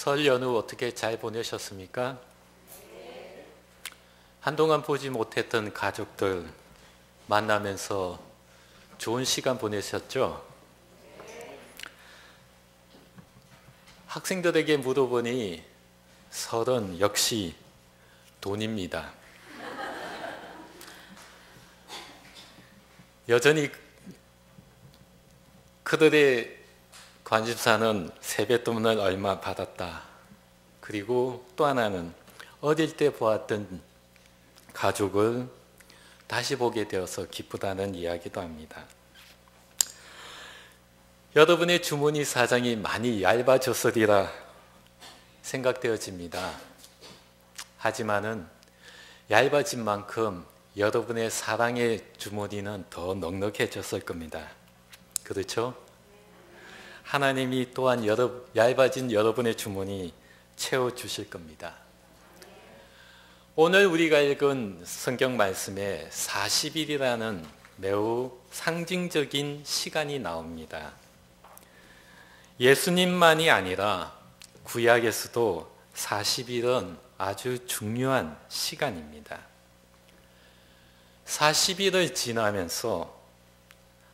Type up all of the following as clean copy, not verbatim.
설 연휴 어떻게 잘 보내셨습니까? 한동안 보지 못했던 가족들 만나면서 좋은 시간 보내셨죠? 학생들에게 물어보니 설은 역시 돈입니다. 여전히 그들의 관심사는 세뱃돈을 얼마 받았다. 그리고 또 하나는 어릴 때 보았던 가족을 다시 보게 되어서 기쁘다는 이야기도 합니다. 여러분의 주머니 사정이 많이 얇아졌으리라 생각되어집니다. 하지만은 얇아진 만큼 여러분의 사랑의 주머니는 더 넉넉해졌을 겁니다. 그렇죠? 하나님이 또한 얇아진 여러분의 주머니 채워주실 겁니다. 오늘 우리가 읽은 성경 말씀에 40일이라는 매우 상징적인 시간이 나옵니다. 예수님만이 아니라 구약에서도 40일은 아주 중요한 시간입니다. 40일을 지나면서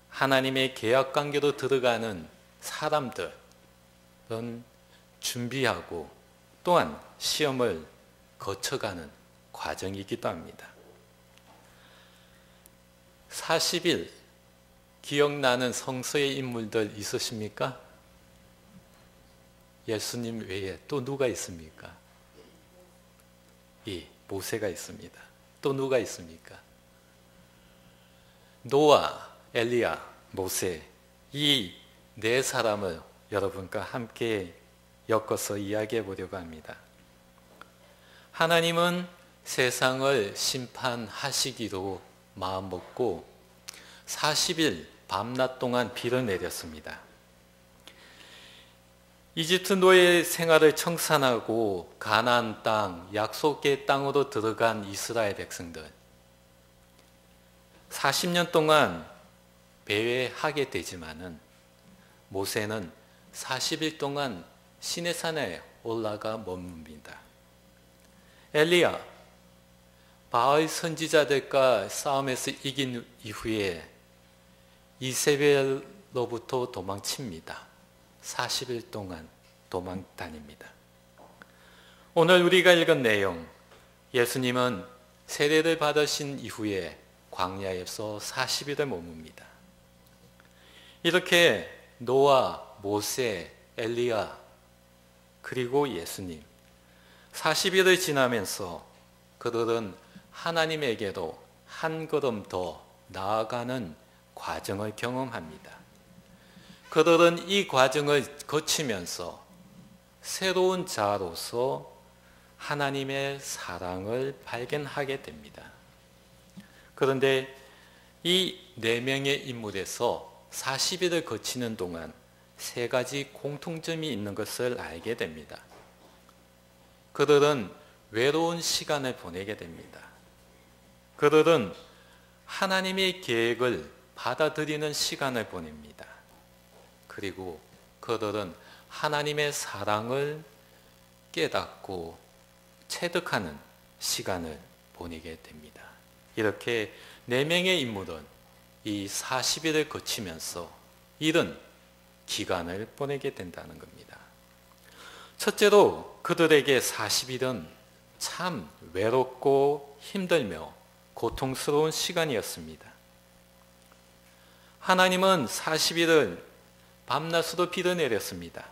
하나님의 계약 관계로 들어가는 사람들은 준비하고 또한 시험을 거쳐가는 과정이기도 합니다. 40일 기억나는 성서의 인물들 있으십니까? 예수님 외에 또 누가 있습니까? 모세가 있습니다. 또 누가 있습니까? 노아, 엘리야, 모세, 이 네 사람을 여러분과 함께 엮어서 이야기해 보려고 합니다. 하나님은 세상을 심판하시기로 마음먹고 40일 밤낮 동안 비를 내렸습니다. 이집트 노예 생활을 청산하고 가나안 땅, 약속의 땅으로 들어간 이스라엘 백성들 40년 동안 배회하게 되지만은 모세는 40일 동안 시내산에 올라가 머뭅니다. 엘리야, 바알 선지자들과 싸움에서 이긴 이후에 이세벨로부터 도망칩니다. 40일 동안 도망 다닙니다. 오늘 우리가 읽은 내용, 예수님은 세례를 받으신 이후에 광야에서 40일을 머뭅니다. 이렇게 노아, 모세, 엘리야, 그리고 예수님 40일을 지나면서 그들은 하나님에게도 한 걸음 더 나아가는 과정을 경험합니다. 그들은 이 과정을 거치면서 새로운 자로서 하나님의 사랑을 발견하게 됩니다. 그런데 이 네 명의 인물에서 40일을 거치는 동안 세 가지 공통점이 있는 것을 알게 됩니다. 그들은 외로운 시간을 보내게 됩니다. 그들은 하나님의 계획을 받아들이는 시간을 보냅니다. 그리고 그들은 하나님의 사랑을 깨닫고 체득하는 시간을 보내게 됩니다. 이렇게 네 명의 인물은 이 40일을 거치면서 이른 기간을 보내게 된다는 겁니다. 첫째로 그들에게 40일은 참 외롭고 힘들며 고통스러운 시간이었습니다. 하나님은 40일을 밤낮으로 비를 내렸습니다.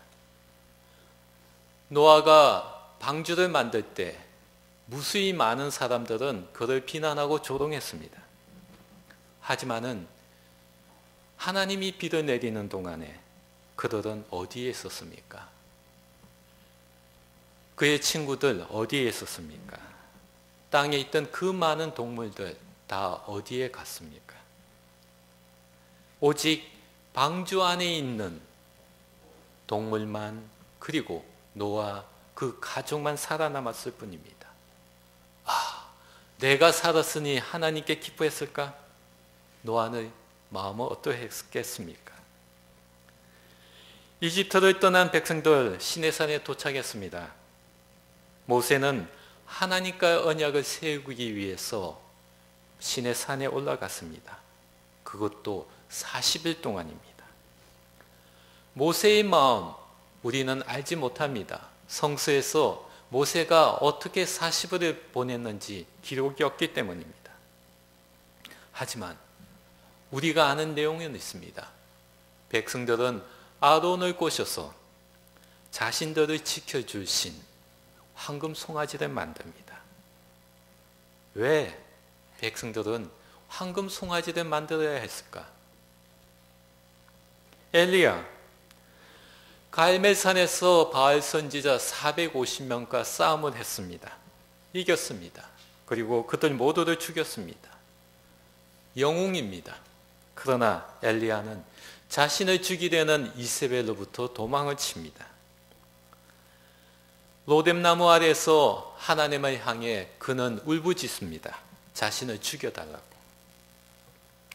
노아가 방주를 만들 때 무수히 많은 사람들은 그를 비난하고 조롱했습니다. 하지만은 하나님이 비를 내리는 동안에 그들은 어디에 있었습니까? 그의 친구들 어디에 있었습니까? 땅에 있던 그 많은 동물들 다 어디에 갔습니까? 오직 방주 안에 있는 동물만 그리고 노아 그 가족만 살아남았을 뿐입니다. 내가 살았으니 하나님께 기뻐했을까? 노아의 마음은 어떠했겠습니까? 이집트를 떠난 백성들 시내산에 도착했습니다. 모세는 하나님과 언약을 세우기 위해서 시내산에 올라갔습니다. 그것도 40일 동안입니다. 모세의 마음 우리는 알지 못합니다. 성서에서 모세가 어떻게 40일을 보냈는지 기록이 없기 때문입니다. 하지만 우리가 아는 내용은 있습니다. 백성들은 아론을 꼬셔서 자신들을 지켜줄 신 황금 송아지를 만듭니다. 왜 백성들은 황금 송아지를 만들어야 했을까? 엘리야, 갈멜산에서 바알 선지자 450명과 싸움을 했습니다. 이겼습니다. 그리고 그들 모두를 죽였습니다. 영웅입니다. 그러나 엘리야는 자신을 죽이려는 이세벨로부터 도망을 칩니다. 로뎀나무 아래에서 하나님을 향해 그는 울부짖습니다. 자신을 죽여달라고.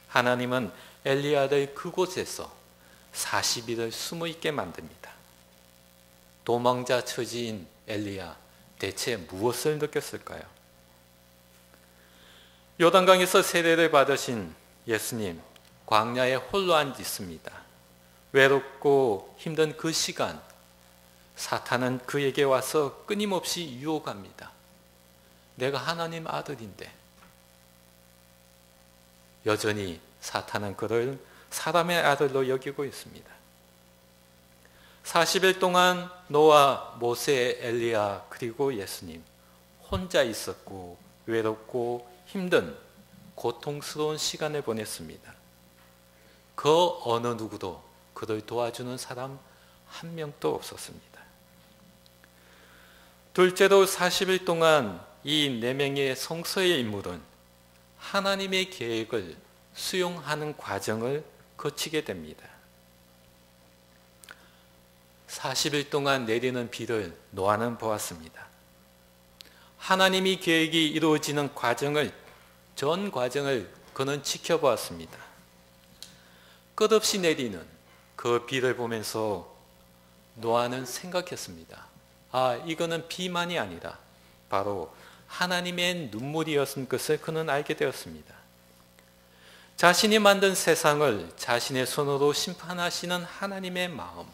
하나님은 엘리야를 그곳에서 40일을 숨어 있게 만듭니다. 도망자 처지인 엘리야, 대체 무엇을 느꼈을까요? 요단강에서 세례를 받으신 예수님, 광야에 홀로 앉아 있습니다. 외롭고 힘든 그 시간, 사탄은 그에게 와서 끊임없이 유혹합니다. 내가 하나님 아들인데. 여전히 사탄은 그를 사람의 아들로 여기고 있습니다. 40일 동안 노아, 모세, 엘리야 그리고 예수님 혼자 있었고 외롭고 힘든 고통스러운 시간을 보냈습니다. 그 어느 누구도 그를 도와주는 사람 한 명도 없었습니다. 둘째로 40일 동안 이 4명의 성서의 인물은 하나님의 계획을 수용하는 과정을 거치게 됩니다. 40일 동안 내리는 비를 노아는 보았습니다. 하나님이 계획이 이루어지는 전 과정을 그는 지켜보았습니다. 끝없이 내리는 그 비를 보면서 노아는 생각했습니다. 이거는 비만이 아니라 바로 하나님의 눈물이었던 것을 그는 알게 되었습니다. 자신이 만든 세상을 자신의 손으로 심판하시는 하나님의 마음,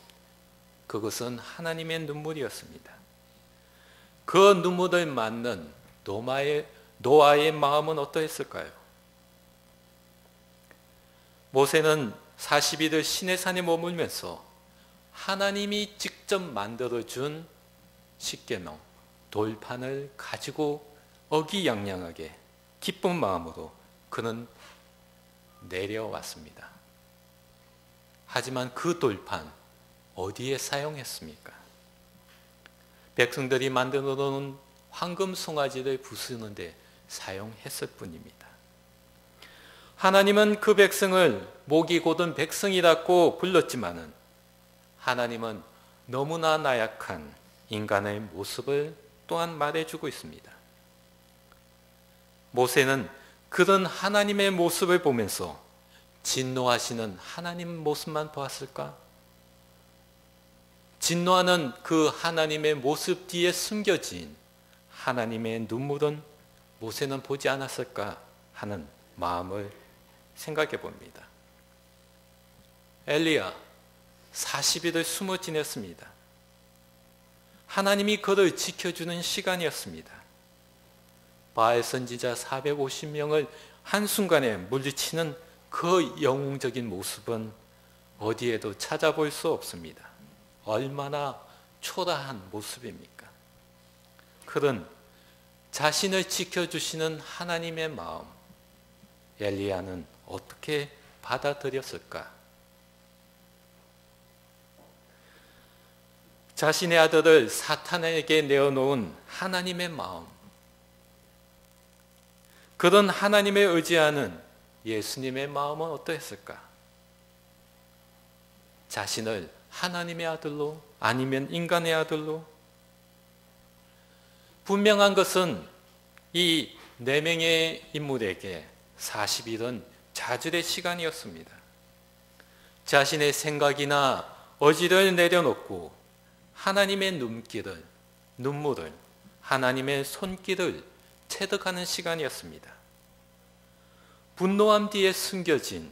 그것은 하나님의 눈물이었습니다. 그 눈물을 맞는 노아의 마음은 어떠했을까요? 모세는 40일을 시내산에 머물면서 하나님이 직접 만들어준 십계명, 돌판을 가지고 어기양양하게 기쁜 마음으로 그는 내려왔습니다. 하지만 그 돌판 어디에 사용했습니까? 백성들이 만들어 놓은 황금 송아지를 부수는데 사용했을 뿐입니다. 하나님은 그 백성을 목이 곧은 백성이라고 불렀지만은 하나님은 너무나 나약한 인간의 모습을 또한 말해주고 있습니다. 모세는 그런 하나님의 모습을 보면서 진노하시는 하나님 모습만 보았을까? 진노하는 그 하나님의 모습 뒤에 숨겨진 하나님의 눈물은 모세는 보지 않았을까 하는 마음을 생각해 봅니다. 엘리야 40일을 숨어 지냈습니다. 하나님이 그를 지켜주는 시간이었습니다. 바알 선지자 450명을 한순간에 물리치는 그 영웅적인 모습은 어디에도 찾아볼 수 없습니다. 얼마나 초라한 모습입니까? 그런 자신을 지켜주시는 하나님의 마음, 엘리야는 어떻게 받아들였을까? 자신의 아들을 사탄에게 내어놓은 하나님의 마음, 그런 하나님의 의지하는 예수님의 마음은 어떠했을까? 자신을 하나님의 아들로 아니면 인간의 아들로? 분명한 것은 이 4명의 인물에게 40일은 자질의 시간이었습니다. 자신의 생각이나 어지를 내려놓고 하나님의 눈물을, 하나님의 손길을 체득하는 시간이었습니다. 분노함 뒤에 숨겨진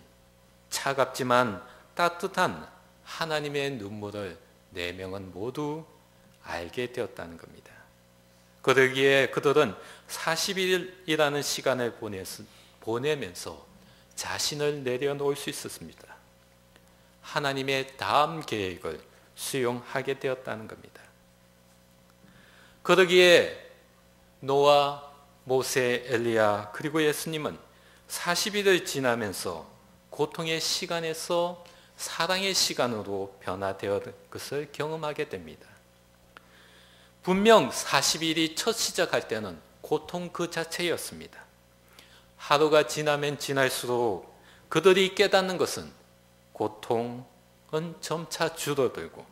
차갑지만 따뜻한 하나님의 눈물을 네 명은 모두 알게 되었다는 겁니다. 그러기에 그들은 40일이라는 시간을 보내면서 자신을 내려놓을 수 있었습니다. 하나님의 다음 계획을 수용하게 되었다는 겁니다. 그러기에 노아, 모세, 엘리야 그리고 예수님은 40일을 지나면서 고통의 시간에서 사랑의 시간으로 변화되어 것을 경험하게 됩니다. 분명 40일이 첫 시작할 때는 고통 그 자체였습니다. 하루가 지나면 지날수록 그들이 깨닫는 것은 고통은 점차 줄어들고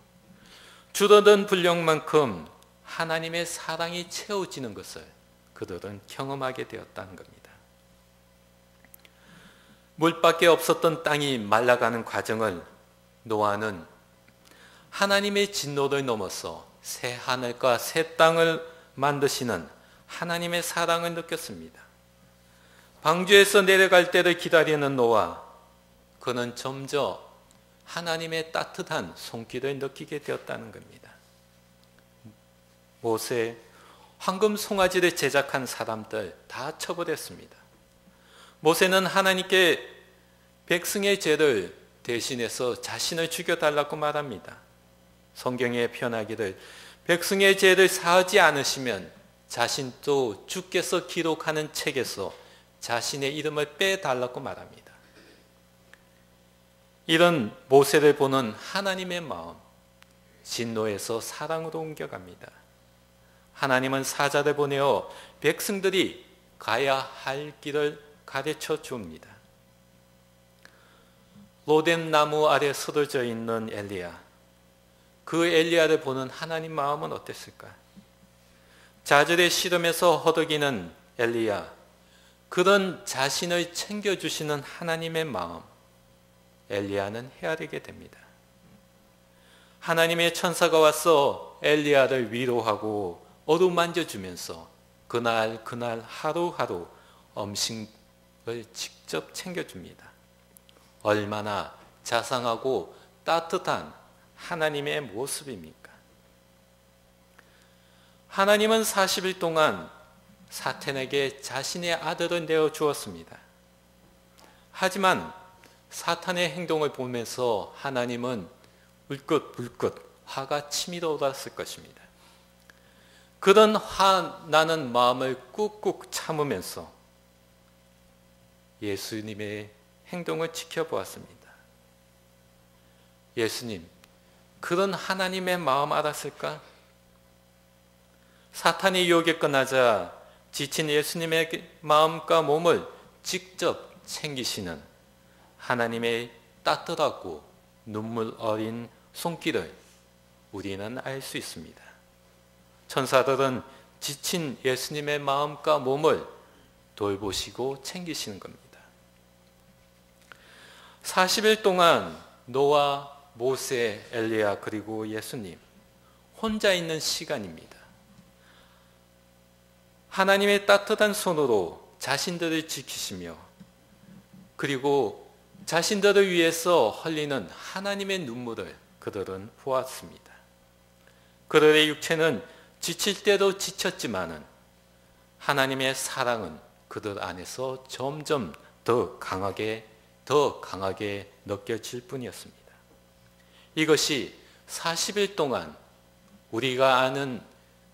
줄어든 분량만큼 하나님의 사랑이 채워지는 것을 그들은 경험하게 되었다는 겁니다. 물밖에 없었던 땅이 말라가는 과정을 노아는 하나님의 진노를 넘어서 새 하늘과 새 땅을 만드시는 하나님의 사랑을 느꼈습니다. 방주에서 내려갈 때를 기다리는 노아, 그는 점점 하나님의 따뜻한 손길을 느끼게 되었다는 겁니다. 모세, 황금 송아지를 제작한 사람들 다 처벌했습니다. 모세는 하나님께 백성의 죄를 대신해서 자신을 죽여달라고 말합니다. 성경에 표현하기를 백성의 죄를 사하지 않으시면 자신도 주께서 기록하는 책에서 자신의 이름을 빼달라고 말합니다. 이런 모세를 보는 하나님의 마음, 진노에서 사랑으로 옮겨갑니다. 하나님은 사자를 보내어 백성들이 가야 할 길을 가르쳐 줍니다. 로뎀 나무 아래 쓰러져 있는 엘리야, 그 엘리야를 보는 하나님 마음은 어땠을까? 자절의 시름에서 허덕이는 엘리야, 그런 자신을 챙겨주시는 하나님의 마음, 엘리야는 헤아리게 됩니다. 하나님의 천사가 와서 엘리야를 위로하고 어루만져주면서 그날 하루하루 음식을 직접 챙겨줍니다. 얼마나 자상하고 따뜻한 하나님의 모습입니까? 하나님은 40일 동안 사탄에게 자신의 아들을 내어주었습니다. 하지만 사탄의 행동을 보면서 하나님은 울긋불긋 화가 치밀어 올랐을 것입니다. 그런 화나는 마음을 꾹꾹 참으면서 예수님의 행동을 지켜보았습니다. 예수님, 그런 하나님의 마음 알았을까? 사탄이 유혹에 끝나자 지친 예수님의 마음과 몸을 직접 챙기시는 하나님의 따뜻하고 눈물 어린 손길을 우리는 알 수 있습니다. 천사들은 지친 예수님의 마음과 몸을 돌보시고 챙기시는 겁니다. 40일 동안 노아, 모세, 엘리야 그리고 예수님 혼자 있는 시간입니다. 하나님의 따뜻한 손으로 자신들을 지키시며 그리고 자신들을 위해서 흘리는 하나님의 눈물을 그들은 보았습니다. 그들의 육체는 지칠 때도 지쳤지만은 하나님의 사랑은 그들 안에서 점점 더 강하게 느껴질 뿐이었습니다. 이것이 40일 동안 우리가 아는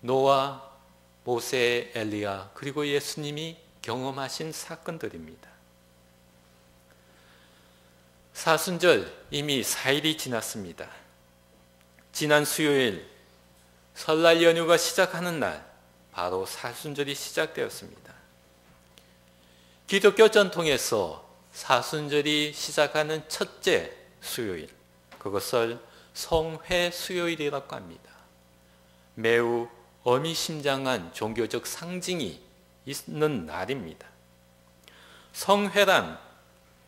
노아, 모세, 엘리야 그리고 예수님이 경험하신 사건들입니다. 사순절 이미 4일이 지났습니다. 지난 수요일 설날 연휴가 시작하는 날 바로 사순절이 시작되었습니다. 기독교 전통에서 사순절이 시작하는 첫째 수요일, 그것을 성회 수요일이라고 합니다. 매우 의미심장한 종교적 상징이 있는 날입니다. 성회란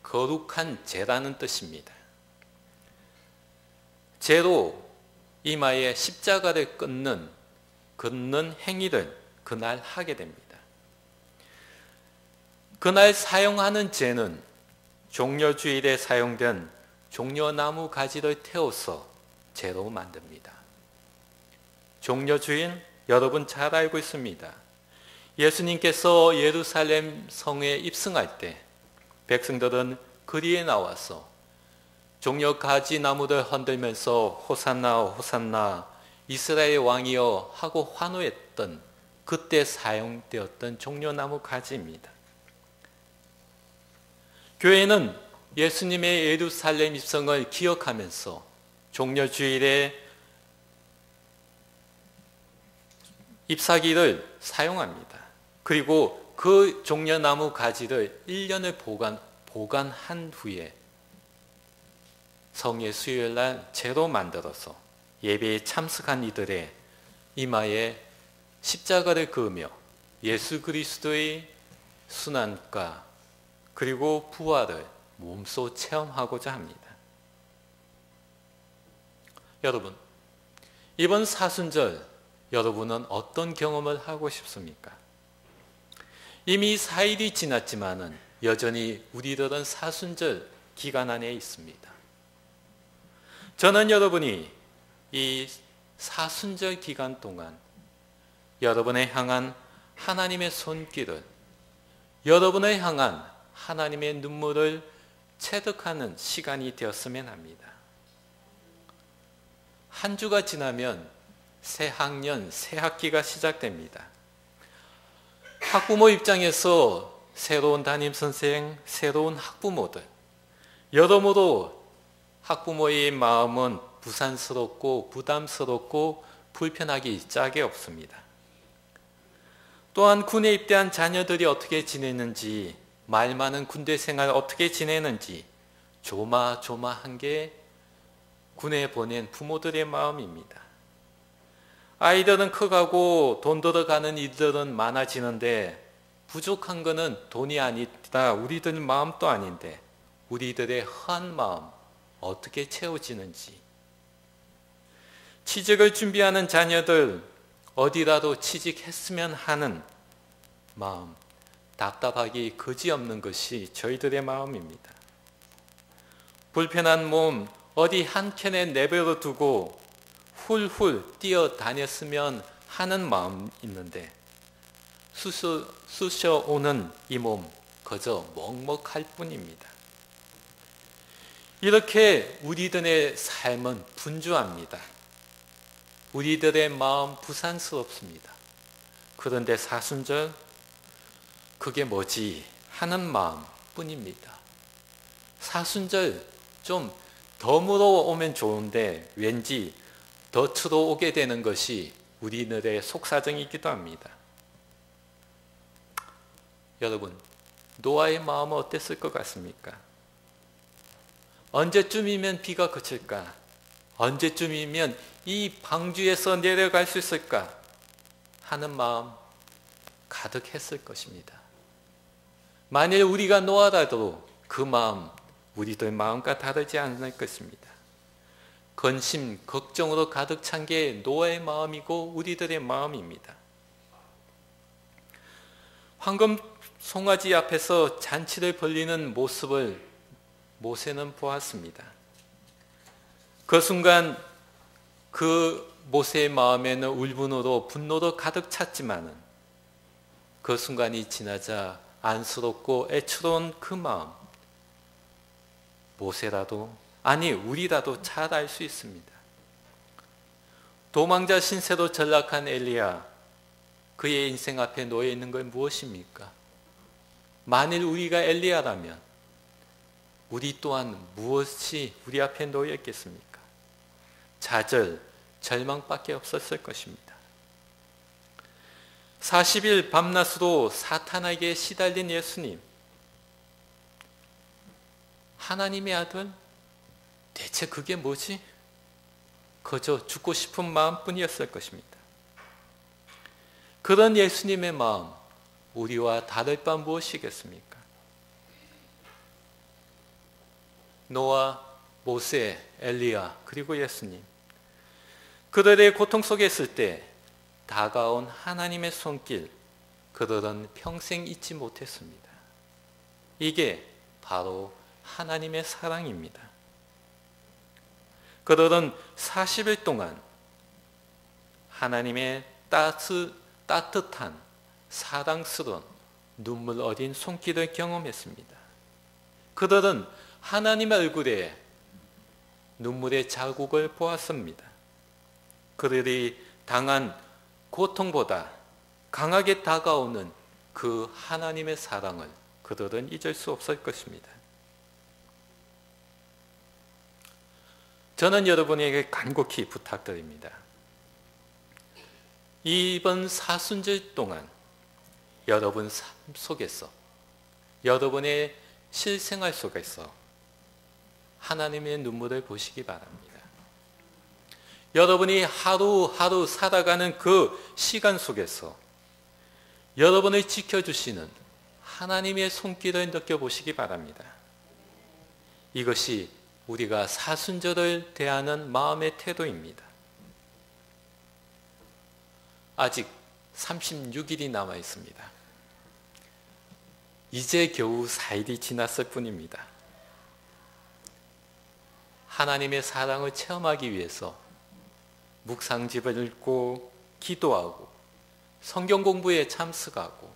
거룩한 제라는 뜻입니다. 죄로 이마에 십자가를 긋는 행위를 그날 하게 됩니다. 그날 사용하는 죄는 종려주일에 사용된 종려나무 가지를 태워서 죄로 만듭니다. 종려주일 여러분 잘 알고 있습니다. 예수님께서 예루살렘 성에 입성할 때 백성들은 거리에 나와서 종려 가지 나무를 흔들면서 호산나 호산나 이스라엘 왕이여 하고 환호했던 그때 사용되었던 종려나무 가지입니다. 교회는 예수님의 예루살렘 입성을 기억하면서 종려주일에 잎사귀를 사용합니다. 그리고 그 종려나무 가지를 1년을 보관한 후에 성의 수요일날 제로 만들어서 예배에 참석한 이들의 이마에 십자가를 그으며 예수 그리스도의 순환과 그리고 부활을 몸소 체험하고자 합니다. 여러분, 이번 사순절 여러분은 어떤 경험을 하고 싶습니까? 이미 4일이 지났지만은 여전히 우리들은 사순절 기간 안에 있습니다. 저는 여러분이 이 사순절 기간 동안 여러분을 향한 하나님의 손길을, 여러분을 향한 하나님의 눈물을 체득하는 시간이 되었으면 합니다. 한 주가 지나면 새 학년, 새 학기가 시작됩니다. 학부모 입장에서 새로운 담임선생, 새로운 학부모들, 여러모로 학부모의 마음은 부산스럽고 부담스럽고 불편하기 짝이 없습니다. 또한 군에 입대한 자녀들이 어떻게 지내는지, 말 많은 군대 생활 어떻게 지내는지 조마조마한 게 군에 보낸 부모들의 마음입니다. 아이들은 커가고 돈 들어가는 일들은 많아지는데 부족한 것은 돈이 아니다, 우리들 마음도 아닌데 우리들의 한 마음 어떻게 채워지는지, 취직을 준비하는 자녀들 어디라도 취직했으면 하는 마음, 답답하기 그지없는 것이 저희들의 마음입니다. 불편한 몸 어디 한켠에 내버려 두고 훌훌 뛰어다녔으면 하는 마음 있는데 쑤셔오는 이 몸 그저 먹먹할 뿐입니다. 이렇게 우리들의 삶은 분주합니다. 우리들의 마음 부산스럽습니다. 그런데 사순절 그게 뭐지 하는 마음뿐입니다. 사순절 좀 덤으로 오면 좋은데 왠지 덫으로 오게 되는 것이 우리들의 속사정이기도 합니다. 여러분, 노아의 마음은 어땠을 것 같습니까? 언제쯤이면 비가 그칠까? 언제쯤이면 이 방주에서 내려갈 수 있을까? 하는 마음 가득했을 것입니다. 만일 우리가 노아라도 그 마음 우리들 마음과 다르지 않을 것입니다. 근심, 걱정으로 가득 찬 게 노아의 마음이고 우리들의 마음입니다. 황금 송아지 앞에서 잔치를 벌리는 모습을 모세는 보았습니다. 그 순간 그 모세의 마음에는 울분으로 분노도 가득 찼지만은 그 순간이 지나자 안쓰럽고 애처로운 그 마음, 모세라도 아니 우리라도 잘 알 수 있습니다. 도망자 신세로 전락한 엘리야, 그의 인생 앞에 놓여 있는 건 무엇입니까? 만일 우리가 엘리야라면 우리 또한 무엇이 우리 앞에 놓여 있겠습니까? 좌절, 절망밖에 없었을 것입니다. 40일 밤낮으로 사탄에게 시달린 예수님, 하나님의 아들? 대체 그게 뭐지? 그저 죽고 싶은 마음뿐이었을 것입니다. 그런 예수님의 마음, 우리와 다를 바 무엇이겠습니까? 노아 모세, 엘리야, 그리고 예수님, 그들의 고통 속에 있을 때 다가온 하나님의 손길, 그들은 평생 잊지 못했습니다. 이게 바로 하나님의 사랑입니다. 그들은 40일 동안 하나님의 따뜻한 사랑스러운 눈물 어린 손길을 경험했습니다. 그들은 하나님의 얼굴에 눈물의 자국을 보았습니다. 그들이 당한 고통보다 강하게 다가오는 그 하나님의 사랑을 그들은 잊을 수 없을 것입니다. 저는 여러분에게 간곡히 부탁드립니다. 이번 사순절 동안 여러분 삶 속에서, 여러분의 실생활 속에서 하나님의 눈물을 보시기 바랍니다. 여러분이 하루하루 살아가는 그 시간 속에서 여러분을 지켜주시는 하나님의 손길을 느껴보시기 바랍니다. 이것이 우리가 사순절을 대하는 마음의 태도입니다. 아직 36일이 남아 있습니다. 이제 겨우 4일이 지났을 뿐입니다. 하나님의 사랑을 체험하기 위해서 묵상집을 읽고 기도하고 성경 공부에 참석하고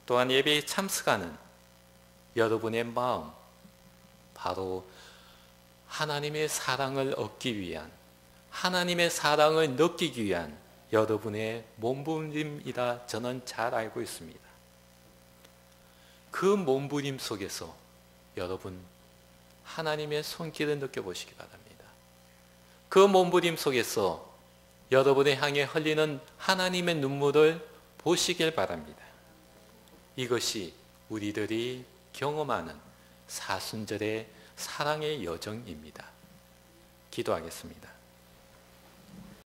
또한 예배에 참석하는 여러분의 마음, 바로 하나님의 사랑을 얻기 위한, 하나님의 사랑을 느끼기 위한 여러분의 몸부림이라 저는 잘 알고 있습니다. 그 몸부림 속에서 여러분 하나님의 손길을 느껴보시기 바랍니다. 그 몸부림 속에서 여러분의 향해 흘리는 하나님의 눈물을 보시길 바랍니다. 이것이 우리들이 경험하는 사순절의 사랑의 여정입니다. 기도하겠습니다.